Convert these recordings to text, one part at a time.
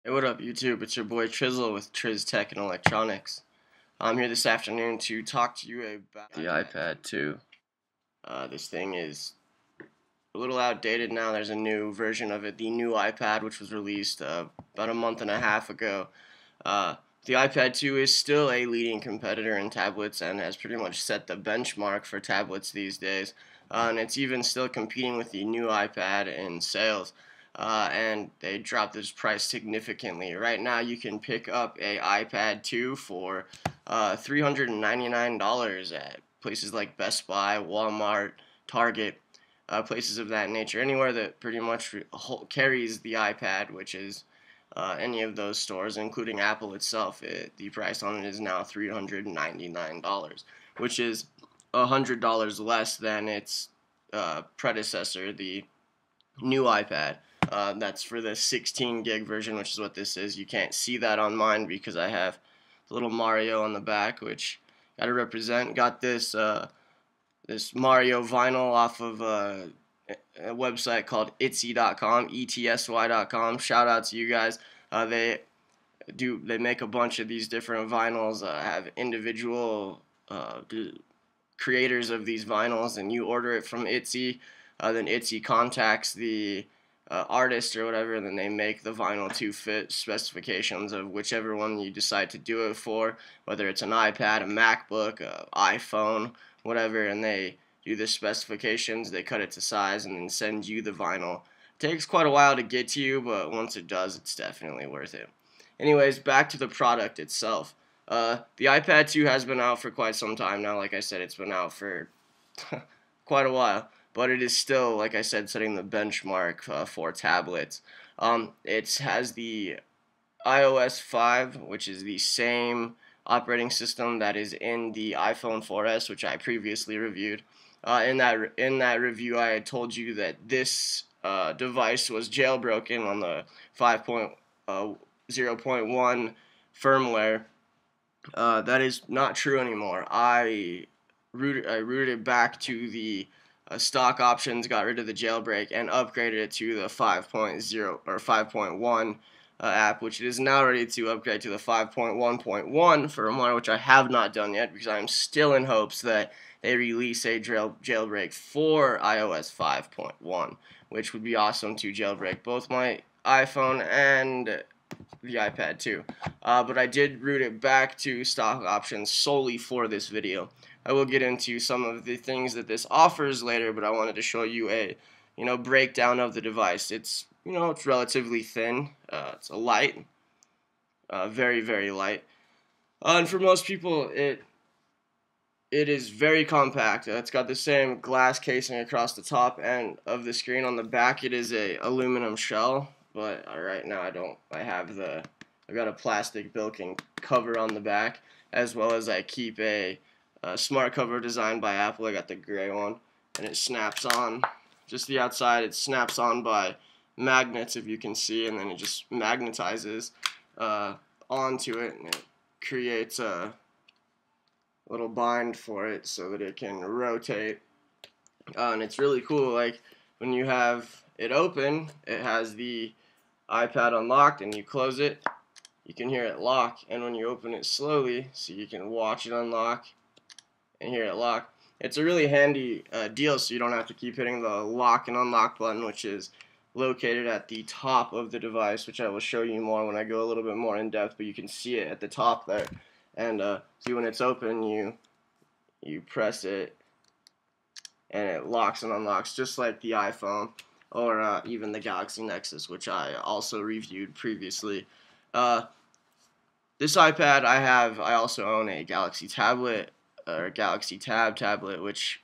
Hey, what up, YouTube? It's your boy Trizzle with Triz Tech and Electronics. I'm here this afternoon to talk to you about the iPad 2. This thing is a little outdated now. There's a new version of it, the new iPad, which was released about a month and a half ago. The iPad 2 is still a leading competitor in tablets and has pretty much set the benchmark for tablets these days. And it's even still competing with the new iPad in sales. And they dropped this price significantly. Right now, you can pick up a iPad 2 for $399 at places like Best Buy, Walmart, Target, places of that nature. Anywhere that pretty much carries the iPad, which is any of those stores, including Apple itself. The price on it is now $399, which is $100 less than its predecessor, the new iPad. That's for the 16 gig version, which is what this is. You can't see that on mine because I have the little Mario on the back, which gotta represent. Got this this Mario vinyl off of a website called etsy.com, etsy.com. Shout out to you guys. They make a bunch of these different vinyls. Have individual creators of these vinyls, and you order it from Etsy. Then Etsy contacts the artist or whatever, and then they make the vinyl to fit specifications of whichever one you decide to do it for, whether it's an iPad, a MacBook, a iPhone, whatever, and they do the specifications, they cut it to size, and then send you the vinyl. It takes quite a while to get to you, but once it does, it's definitely worth it. Anyways, back to the product itself. The iPad 2 has been out for quite some time now. Like I said, it's been out for quite a while, but it is still, like I said, setting the benchmark for tablets. It has the iOS 5, which is the same operating system that is in the iPhone 4S, which I previously reviewed. In that review, I had told you that this device was jailbroken on the 5.0.1 firmware. That is not true anymore. I rooted it back to the stock options, got rid of the jailbreak, and upgraded it to the 5.0 or 5.1 app, which it is now ready to upgrade to the 5.1.1 firmware, which I have not done yet because I'm still in hopes that they release a jailbreak for iOS 5.1, which would be awesome to jailbreak both my iPhone and the iPad 2. But I did root it back to stock options solely for this video. I will get into some of the things that this offers later, but I wanted to show you a breakdown of the device. It's it's relatively thin. It's a light, very, very light. And for most people, it is very compact. It's got the same glass casing across the top and of the screen. On the back, it is a aluminum shell, but right now I've got a plastic built-in cover on the back, as well as I keep a smart cover designed by Apple. I got the gray one, and it snaps on. Just the outside, it snaps on by magnets, if you can see, and then it just magnetizes onto it, and it creates a little bind for it so that it can rotate. And it's really cool. Like when you have it open, it has the iPad unlocked, and you close it, you can hear it lock. And when you open it slowly, so you can watch it unlock and hear it lock. It's a really handy deal, so you don't have to keep hitting the lock and unlock button, which is located at the top of the device, which I will show you more when I go a little bit more in depth, but you can see it at the top there. And see, when it's open, you press it and it locks and unlocks just like the iPhone or even the Galaxy Nexus, which I also reviewed previously. This iPad I also own a Galaxy tablet, or Galaxy Tab tablet, which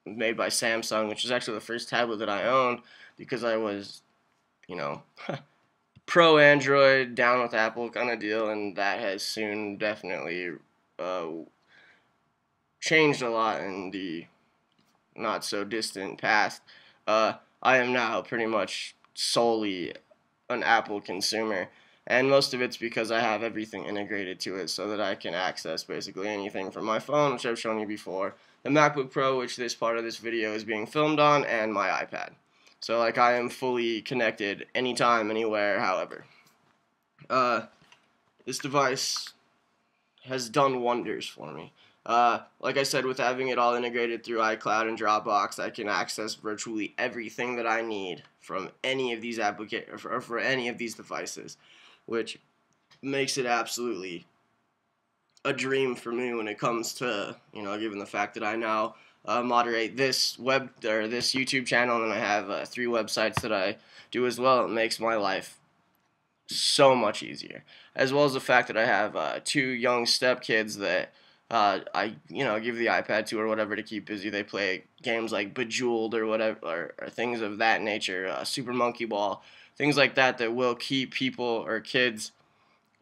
was made by Samsung, which is actually the first tablet that I owned because I was, pro Android, down with Apple kind of deal, and that has soon definitely changed a lot in the not so distant past. I am now pretty much solely an Apple consumer, and most of it's because I have everything integrated to it so that I can access basically anything from my phone, which I've shown you before, the MacBook Pro, which this part of this video is being filmed on, and my iPad. So like I am fully connected anytime, anywhere, however. This device has done wonders for me. Like I said, with having it all integrated through iCloud and Dropbox, I can access virtually everything that I need from any of these for any of these devices, which makes it absolutely a dream for me when it comes to, given the fact that I now moderate this this YouTube channel, and I have 3 websites that I do as well. It makes my life so much easier, as well as the fact that I have 2 young stepkids that I give the iPad to or whatever to keep busy. They play games like Bejeweled or whatever, or things of that nature, Super Monkey Ball, things like that will keep people or kids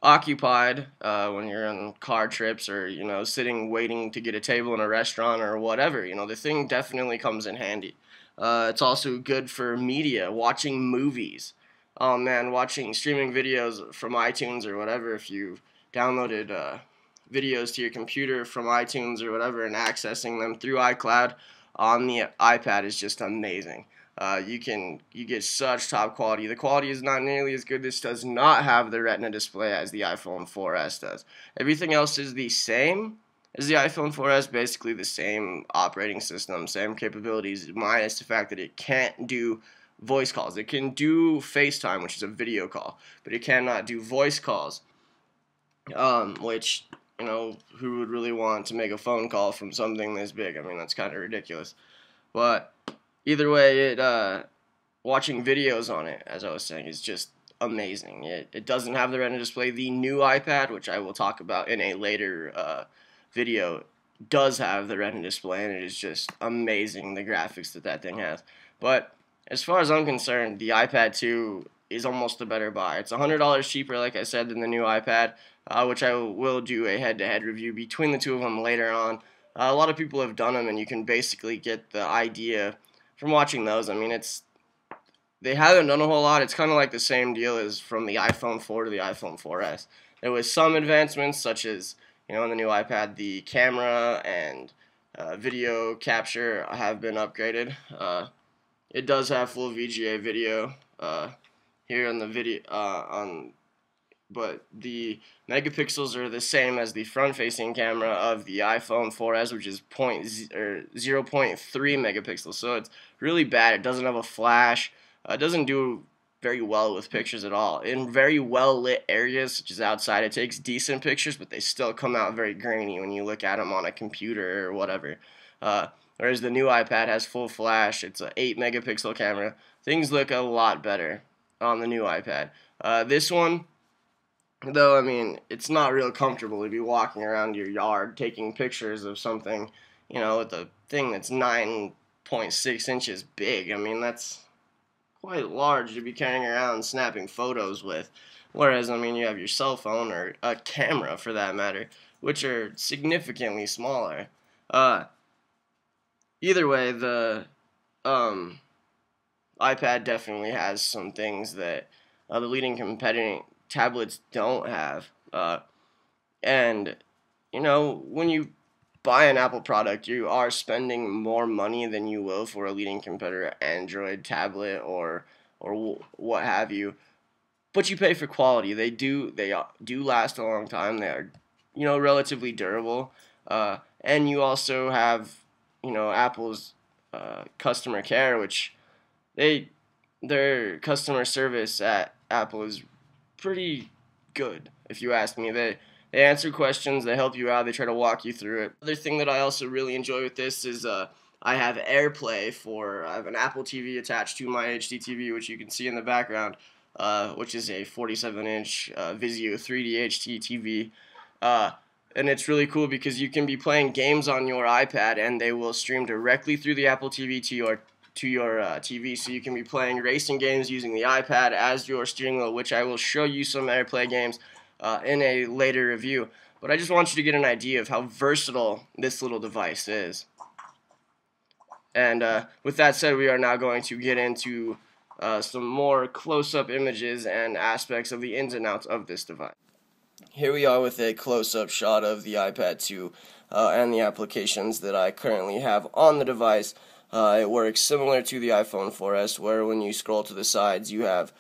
occupied when you're on car trips, or sitting waiting to get a table in a restaurant or whatever. The thing definitely comes in handy. It's also good for media, watching movies. Oh man, watching streaming videos from iTunes or whatever. If you downloaded videos to your computer from iTunes or whatever and accessing them through iCloud on the iPad is just amazing. You get such top quality. The quality is not nearly as good. This does not have the Retina display as the iPhone 4S does. Everything else is the same as the iPhone 4S, basically the same operating system, same capabilities, minus the fact that it can't do voice calls. It can do FaceTime, which is a video call, but it cannot do voice calls, which, who would really want to make a phone call from something this big? I mean, that's kind of ridiculous. But either way, watching videos on it, as I was saying, is just amazing. It doesn't have the Retina display. The new iPad, which I will talk about in a later video, does have the Retina display, and it is just amazing, the graphics that thing has. But as far as I'm concerned, the iPad 2 is almost a better buy. It's $100 cheaper, like I said, than the new iPad, which I will do a head-to-head review between the two of them later on. A lot of people have done them, and you can basically get the idea from watching those. I mean, they haven't done a whole lot. It's kind of like the same deal as from the iPhone 4 to the iPhone 4S. There was some advancements, such as, in the new iPad, the camera and video capture have been upgraded. It does have full VGA video here on the video but the megapixels are the same as the front-facing camera of the iPhone 4S, which is 0.3 megapixels. So it's really bad. It doesn't have a flash. It doesn't do very well with pictures at all. In very well-lit areas, such as outside, it takes decent pictures, but they still come out very grainy when you look at them on a computer or whatever. Whereas the new iPad has full flash. It's an 8 megapixel camera. Things look a lot better on the new iPad. This one, though, I mean, it's not real comfortable to be walking around your yard taking pictures of something, with a thing that's 9.6 inches big. I mean, that's quite large to be carrying around snapping photos with. Whereas, I mean, you have your cell phone, or a camera for that matter, which are significantly smaller. Either way, the iPad definitely has some things that the leading competing tablets don't have. And, when you buy an Apple product, you are spending more money than you will for a leading competitor Android tablet or what have you. But you pay for quality. They do last a long time. They are, relatively durable. And you also have, Apple's customer care, which their customer service at Apple is pretty good, if you ask me. They answer questions, they help you out, they try to walk you through it. Other thing that I also really enjoy with this is I have AirPlay I have an Apple TV attached to my HD TV, which you can see in the background, which is a 47-inch Vizio 3D HD TV. And it's really cool because you can be playing games on your iPad and they will stream directly through the Apple TV to your TV, so you can be playing racing games using the iPad as your steering wheel, which I will show you some AirPlay games in a later review. But I just want you to get an idea of how versatile this little device is. And with that said, we are now going to get into some more close-up images and aspects of the ins and outs of this device. Here we are with a close-up shot of the iPad 2 and the applications that I currently have on the device. It works similar to the iPhone 4S, where when you scroll to the sides, you have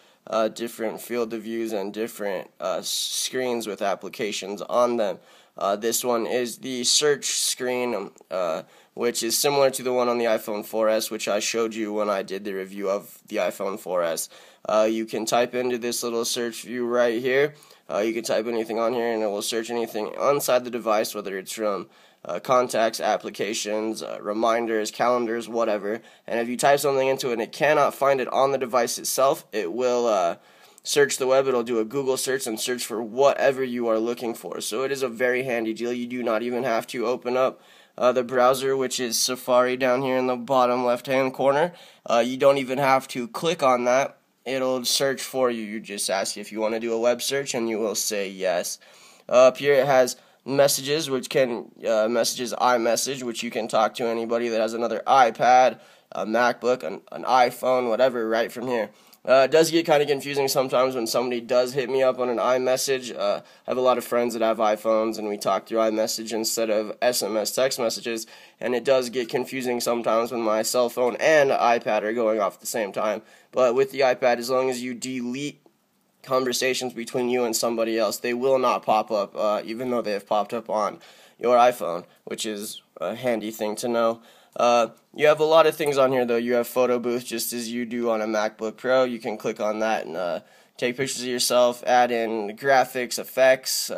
different field of views and different screens with applications on them. This one is the search screen, which is similar to the one on the iPhone 4S, which I showed you when I did the review of the iPhone 4S. You can type into this little search view right here. You can type anything on here and it will search anything inside the device, whether it's from contacts, applications, reminders, calendars, whatever. And if you type something into it and it cannot find it on the device itself, it will search the web. It'll do a Google search and search for whatever you are looking for. So it is a very handy deal. You do not even have to open up the browser, which is Safari down here in the bottom left hand corner. You don't even have to click on that. It'll search for you. You just ask if you want to do a web search and you will say yes. Up here it has messages, which can messages iMessage, which you can talk to anybody that has another iPad, a MacBook, an iPhone, whatever, right from here. It does get kind of confusing sometimes when somebody does hit me up on an iMessage. I have a lot of friends that have iPhones, and we talk through iMessage instead of SMS text messages, and it does get confusing sometimes when my cell phone and iPad are going off at the same time. But with the iPad, as long as you delete conversations between you and somebody else, they will not pop up, even though they have popped up on your iPhone, which is a handy thing to know. You have a lot of things on here, though. You have photo booth, just as you do on a MacBook Pro. You can click on that and take pictures of yourself, add in graphics, effects,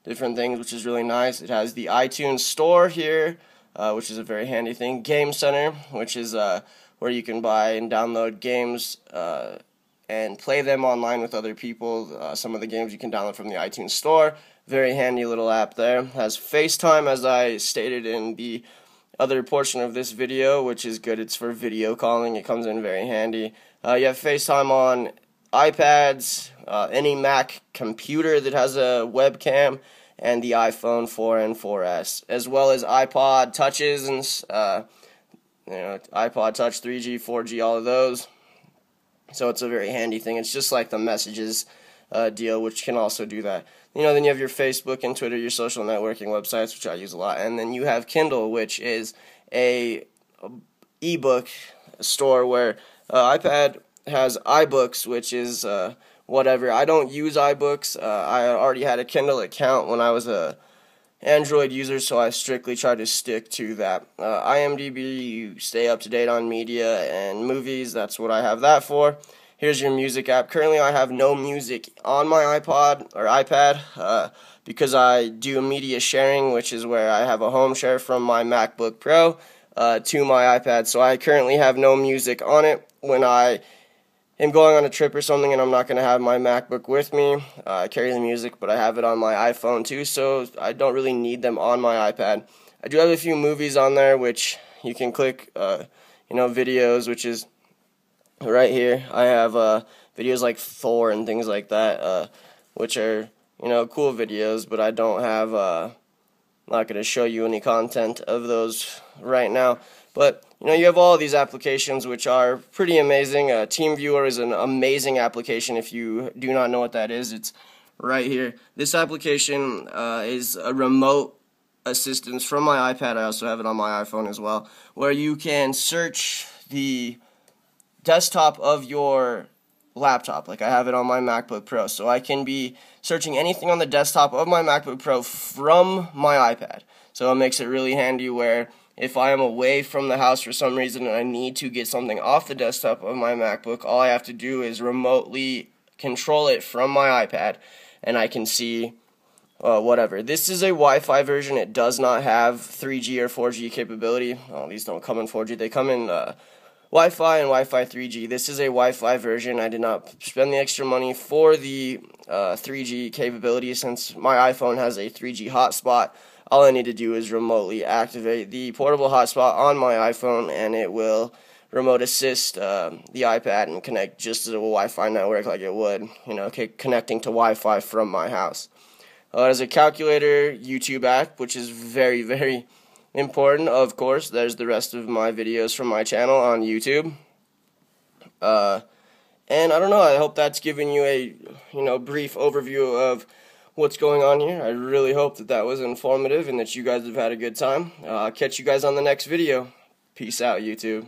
different things, which is really nice. It has the iTunes Store here, which is a very handy thing. Game Center, which is where you can buy and download games and play them online with other people. Some of the games you can download from the iTunes Store. Very handy little app there. It has FaceTime, as I stated in the other portion of this video, which is good. It's for video calling. It comes in very handy. You have FaceTime on iPads, any Mac computer that has a webcam, and the iPhone 4 and 4S, as well as iPod Touches and iPod Touch 3G, 4G, all of those. So it's a very handy thing. It's just like the messages deal, which can also do that. Then you have your Facebook and Twitter, your social networking websites, which I use a lot. And then you have Kindle, which is a ebook store where iPad has iBooks, which is whatever. I don't use iBooks. I already had a Kindle account when I was a Android user, so I strictly try to stick to that. IMDb, you stay up to date on media and movies. That's what I have that for. Here's your music app. Currently, I have no music on my iPod or iPad because I do media sharing, which is where I have a home share from my MacBook Pro to my iPad. So I currently have no music on it. When I am going on a trip or something and I'm not going to have my MacBook with me, I carry the music, but I have it on my iPhone too, so I don't really need them on my iPad. I do have a few movies on there, which you can click, videos, which is right here. I have videos like Thor and things like that, which are, cool videos, but I don't have, not going to show you any content of those right now. But, you have all of these applications, which are pretty amazing. TeamViewer is an amazing application. If you do not know what that is, it's right here. This application is a remote assistance from my iPad. I also have it on my iPhone as well, where you can search the desktop of your laptop. Like I have it on my MacBook Pro, so I can be searching anything on the desktop of my MacBook Pro from my iPad. So it makes it really handy where if I am away from the house for some reason and I need to get something off the desktop of my MacBook, all I have to do is remotely control it from my iPad, and I can see whatever. This is a Wi-Fi version. It does not have 3G or 4G capability. Oh, these don't come in 4G. They come in Wi-Fi and Wi-Fi 3G. This is a Wi-Fi version. I did not spend the extra money for the 3G capability since my iPhone has a 3G hotspot. All I need to do is remotely activate the portable hotspot on my iPhone, and it will remote assist the iPad and connect just to the Wi-Fi network like it would, connecting to Wi-Fi from my house. There's a calculator YouTube app, which is very, very important. Of course, there's the rest of my videos from my channel on YouTube. And I don't know, I hope that's given you a brief overview of what's going on here. I really hope that was informative and that you guys have had a good time. I'll catch you guys on the next video. Peace out, YouTube.